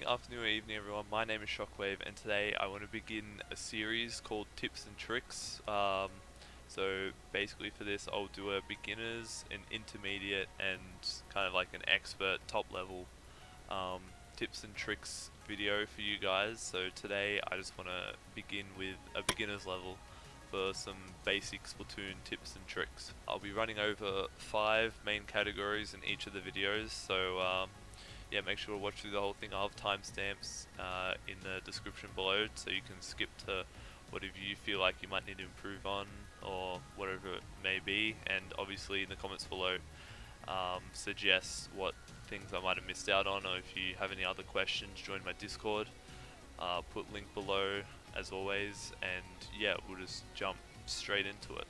afternoon, or evening, everyone. My name is ShockWavee, and today I want to begin a series called Tips and Tricks. So basically, for this, I'll do a beginners, an intermediate, and kind of like an expert, top level um, tips and tricks video for you guys. So today, I just want to begin with a beginner's level for some basic Splatoon tips and tricks. I'll be running over 5 main categories in each of the videos. So yeah, make sure to watch through the whole thing. I'll have timestamps in the description below, so you can skip to whatever you feel like you might need to improve on, or whatever it may be. And obviously in the comments below, suggest what things I might have missed out on, or if you have any other questions, join my Discord. Put link below as always, and yeah, we'll just jump straight into it.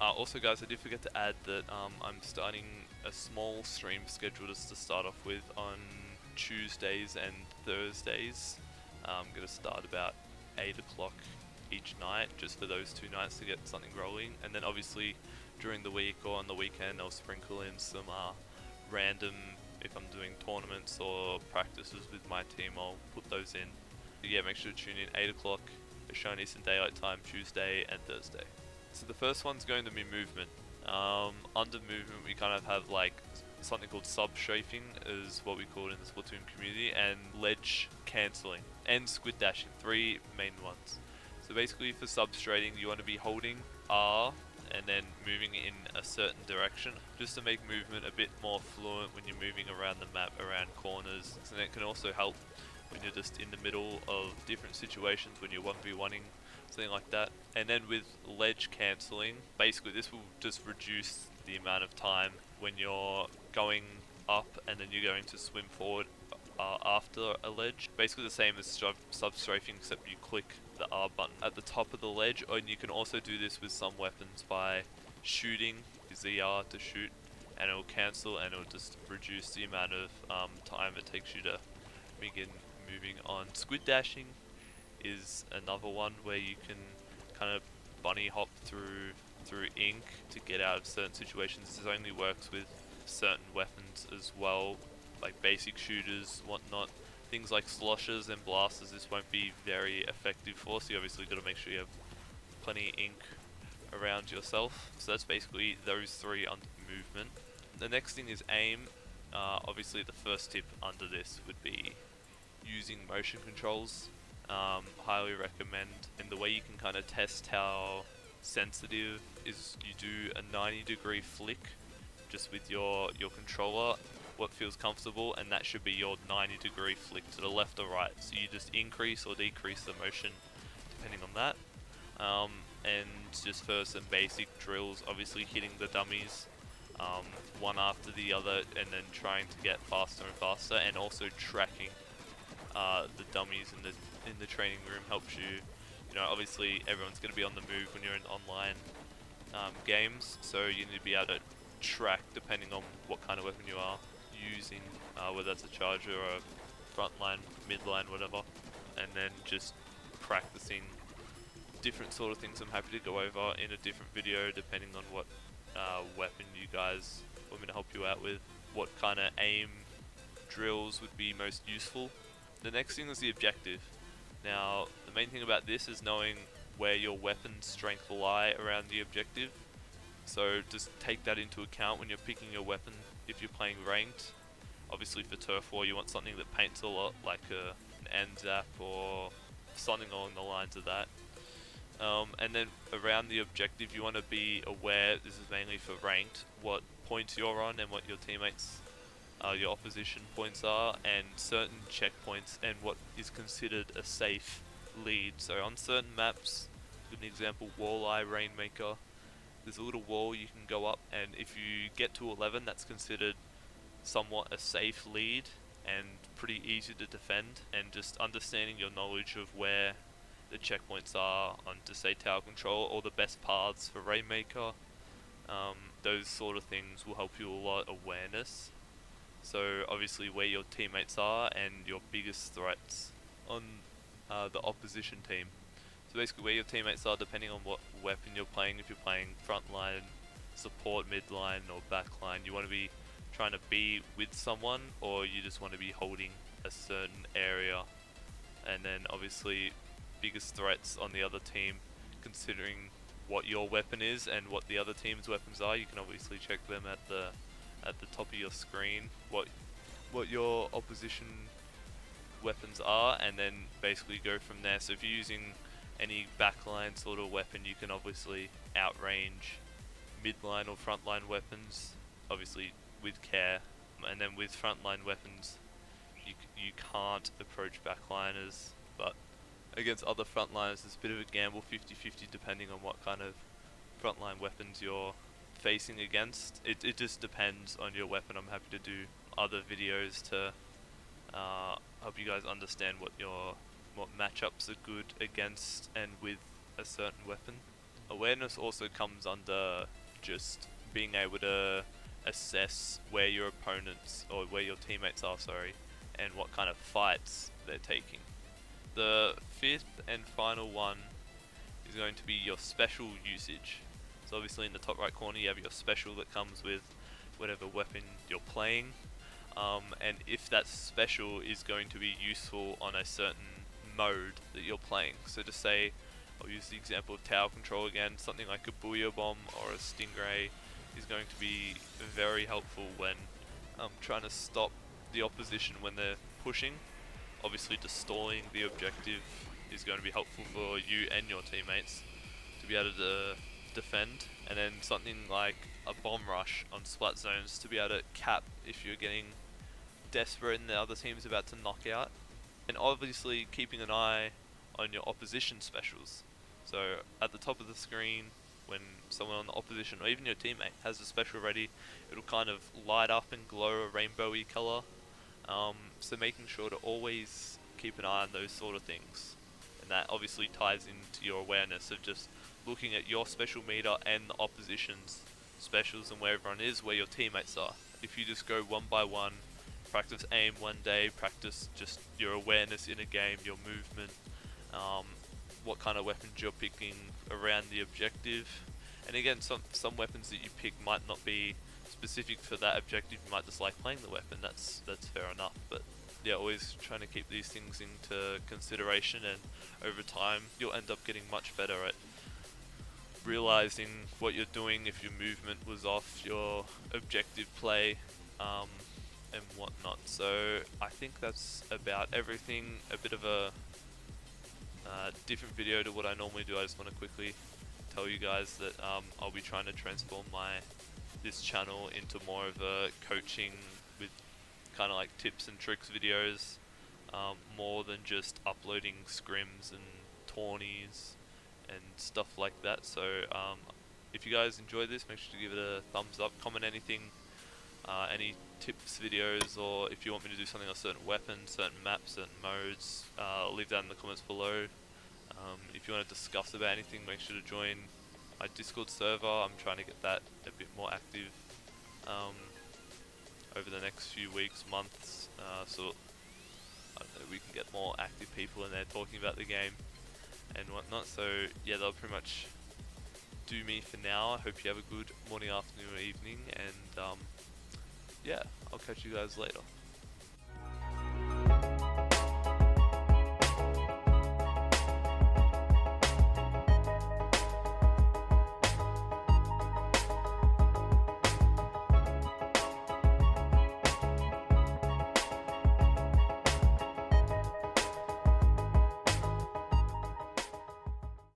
Also guys, I did forget to add that I'm starting a small stream schedule just to start off with on Tuesdays and Thursdays. I'm going to start about 8 o'clock each night, just for those 2 nights to get something rolling. And then obviously during the week or on the weekend I'll sprinkle in some random, if I'm doing tournaments or practices with my team, I'll put those in. So yeah, make sure to tune in 8 o'clock Australian Eastern Daylight Time, Tuesday and Thursday. So the first one's going to be movement. Under movement we kind of have like something called sub-strafing is what we call it in the Splatoon community, and ledge cancelling, and squid dashing, 3 main ones. So basically for sub-strafing you want to be holding R and then moving in a certain direction, just to make movement a bit more fluent when you're moving around the map, around corners. And it can also help when you're just in the middle of different situations, when you're 1v1ing, something like that. And then with ledge cancelling, basically this will just reduce the amount of time when you're going up and then you're going to swim forward after a ledge. Basically the same as sub-strafing, except you click the R button at the top of the ledge. And you can also do this with some weapons by shooting, ZR to shoot, and it'll cancel and it'll just reduce the amount of time it takes you to begin moving on. Squid dashing is another one where you can kind of bunny hop through ink to get out of certain situations. This only works with certain weapons as well, like basic shooters, whatnot. Things like sloshes and blasters, this won't be very effective for, so you obviously got to make sure you have plenty of ink around yourself. So that's basically those 3 under movement. The next thing is aim. Obviously the first tip under this would be using motion controls. Highly recommend. And the way you can kind of test how sensitive is you do a 90-degree flick just with your controller, what feels comfortable, and that should be your 90-degree flick to the left or right. So you just increase or decrease the motion depending on that. And just for some basic drills, obviously hitting the dummies one after the other, and then trying to get faster and faster, and also tracking the dummies in the training room helps you. You know, obviously everyone's going to be on the move when you're in online games, so you need to be able to track depending on what kind of weapon you are using, whether that's a charger or a frontline, midline, whatever, and then just practicing different sort of things. I'm happy to go over in a different video depending on what weapon you guys want me to help you out with, what kind of aim drills would be most useful. The next thing is the objective. Now, the main thing about this is knowing where your weapon strength will lie around the objective. So just take that into account when you're picking your weapon if you're playing ranked. Obviously for turf war you want something that paints a lot, like an NZAP or something along the lines of that. And then around the objective you want to be aware, this is mainly for ranked, what points you're on and what your teammates, your opposition points are, and certain checkpoints and what is considered a safe lead. So on certain maps, an example, Walleye, Rainmaker, there's a little wall you can go up, and if you get to 11 that's considered somewhat a safe lead and pretty easy to defend. And just understanding your knowledge of where the checkpoints are on, to say, tower control, or the best paths for Rainmaker, those sort of things will help you a lot. Awareness, so obviously where your teammates are and your biggest threats on the opposition team. So basically where your teammates are depending on what weapon you're playing. If you're playing frontline, support, midline or backline, you want to be trying to be with someone, or you just want to be holding a certain area. And then obviously biggest threats on the other team, considering what your weapon is and what the other team's weapons are. You can obviously check them at the top of your screen, what your opposition weapons are, and then basically go from there. So if you're using any backline sort of weapon, you can obviously outrange midline or frontline weapons, obviously with care. And then with frontline weapons, you can't approach backliners, but against other frontliners it's a bit of a gamble, 50-50, depending on what kind of frontline weapons you're facing against. It just depends on your weapon. I'm happy to do other videos to help you guys understand what matchups are good against and with a certain weapon. Awareness also comes under just being able to assess where your opponents, or where your teammates are, sorry, and what kind of fights they're taking. The fifth and final one is going to be your special usage. So obviously in the top right corner you have your special that comes with whatever weapon you're playing, and if that special is going to be useful on a certain mode that you're playing. So to say, I'll use the example of tower control again, something like a booyah bomb or a stingray is going to be very helpful when trying to stop the opposition when they're pushing. Obviously destroying the objective is going to be helpful for you and your teammates to be able to defend. And then something like a bomb rush on splat zones to be able to cap if you're getting desperate and the other team's about to knock out. And obviously keeping an eye on your opposition specials. So at the top of the screen, when someone on the opposition or even your teammate has a special ready, it'll kind of light up and glow a rainbowy color. So making sure to always keep an eye on those sort of things. And that obviously ties into your awareness of just looking at your special meter and the opposition's specials and where everyone is, where your teammates are. If you just go one by one, practice aim one day, practice just your awareness in a game, your movement, what kind of weapons you're picking around the objective. And again, some weapons that you pick might not be specific for that objective. You might just like playing the weapon. That's fair enough. But yeah, always trying to keep these things into consideration, and over time you'll end up getting much better at realizing what you're doing if your movement was off your objective play, and whatnot. So I think that's about everything. A bit of a different video to what I normally do. I just want to quickly tell you guys that I'll be trying to transform this channel into more of a coaching with kind of like tips and tricks videos, more than just uploading scrims and tourneys and stuff like that. So if you guys enjoyed this, make sure to give it a thumbs up, comment anything, any tips videos, or if you want me to do something on a certain weapon, certain maps, certain modes, leave that in the comments below. If you want to discuss about anything, make sure to join my Discord server. I'm trying to get that a bit more active over the next few weeks, months, so I don't know, we can get more active people in there talking about the game and whatnot. So yeah, that'll pretty much do me for now. I hope you have a good morning, afternoon, or evening, and yeah, I'll catch you guys later.